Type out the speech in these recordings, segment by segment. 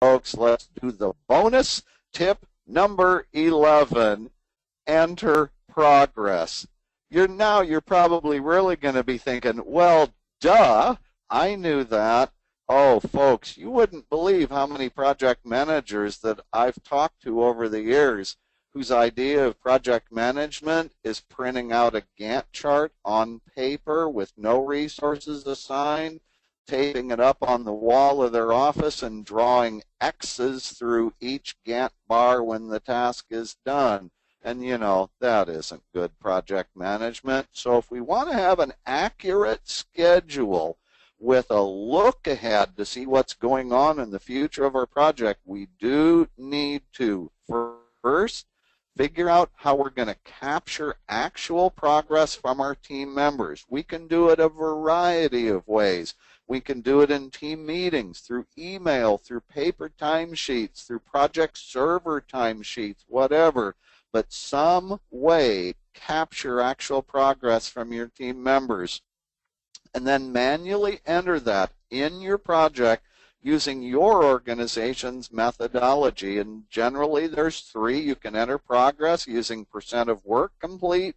folks, let's do the bonus tip number 11, enter progress. You're probably really going to be thinking, well, duh, I knew that. Oh, folks, you wouldn't believe how many project managers that I've talked to over the years whose idea of project management is printing out a Gantt chart on paper with no resources assigned, taping it up on the wall of their office and drawing X's through each Gantt bar when the task is done. And you know, that isn't good project management. So if we want to have an accurate schedule with a look ahead to see what's going on in the future of our project, we do need to first figure out how we're going to capture actual progress from our team members. We can do it a variety of ways. We can do it in team meetings, through email, through paper timesheets, through project server timesheets, whatever. But some way capture actual progress from your team members and then manually enter that in your project using your organization's methodology. And generally there's 3. You can enter progress using % of work complete,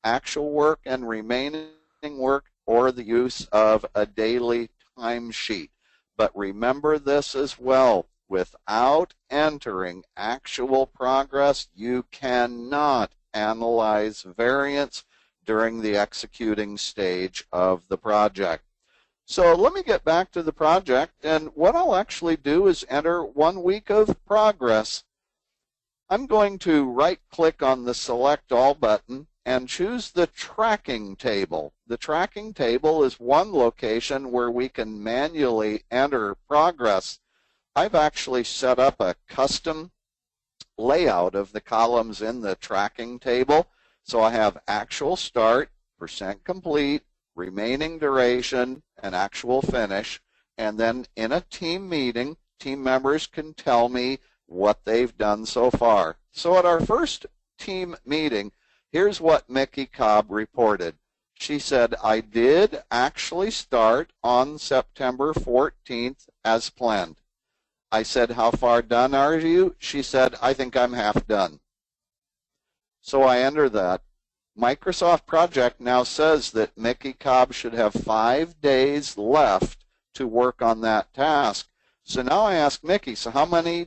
actual work, and remaining work, or the use of a daily timesheet. But remember this as well. Without entering actual progress, you cannot analyze variance during the executing stage of the project. So let me get back to the project, and what I'll actually do is enter 1 week of progress. I'm going to right-click on the Select All button and choose the tracking table. The tracking table is one location where we can manually enter progress. I've actually set up a custom layout of the columns in the tracking table. So I have actual start, % complete, remaining duration, and actual finish. And then in a team meeting, team members can tell me what they've done so far. So at our first team meeting, here's what Mickey Cobb reported. She said, I did actually start on September 14th as planned. I said, how far done are you? She said, I think I'm half done. So I enter that. Microsoft Project now says that Mickey Cobb should have 5 days left to work on that task. So now I ask Mickey, so how many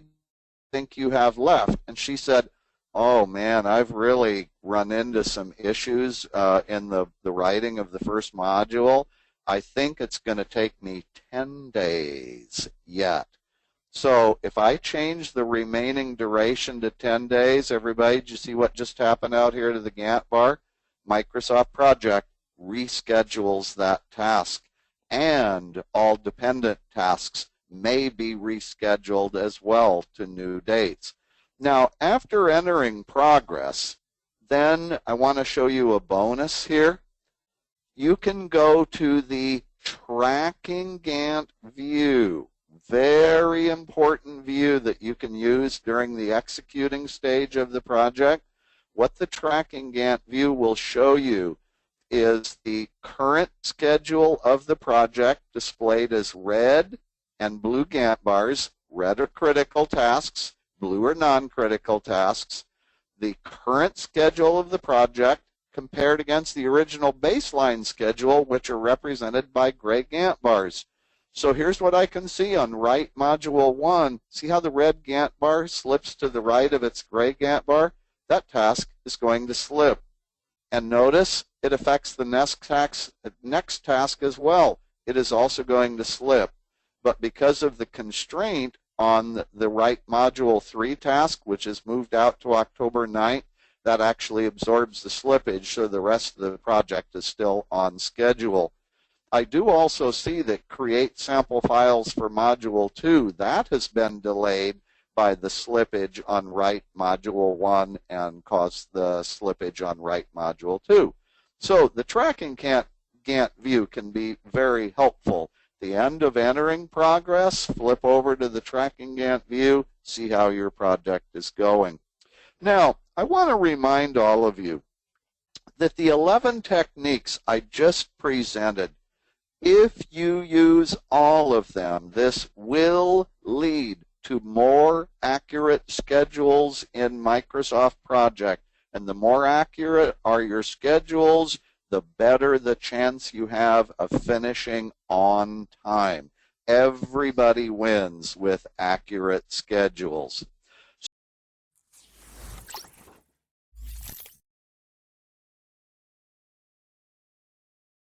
think you have left? And she said, oh man, I've really run into some issues in the writing of the first module. I think it's going to take me 10 days yet. So if I change the remaining duration to 10 days, everybody, did you see what just happened out here to the Gantt bar? Microsoft Project reschedules that task, and all dependent tasks may be rescheduled as well to new dates. Now, after entering progress, then I want to show you a bonus here. You can go to the tracking Gantt view. Very important view that you can use during the executing stage of the project. What the tracking Gantt view will show you is the current schedule of the project displayed as red and blue Gantt bars. Red are critical tasks, blue are non-critical tasks. The current schedule of the project compared against the original baseline schedule, which are represented by gray Gantt bars. So here's what I can see on Right Module 1. See how the red Gantt bar slips to the right of its gray Gantt bar? That task is going to slip. And notice it affects the next task as well. It is also going to slip. But because of the constraint on the Right Module 3 task, which is moved out to October 9th, that actually absorbs the slippage, so the rest of the project is still on schedule. I do also see that create sample files for Module 2, that has been delayed by the slippage on Right Module 1 and caused the slippage on Right Module 2. So the tracking Gantt view can be very helpful. The end of entering progress, flip over to the tracking Gantt view, see how your project is going. Now, I want to remind all of you that the 11 techniques I just presented, if you use all of them, this will lead to more accurate schedules in Microsoft Project. And the more accurate are your schedules, the better the chance you have of finishing on time. Everybody wins with accurate schedules.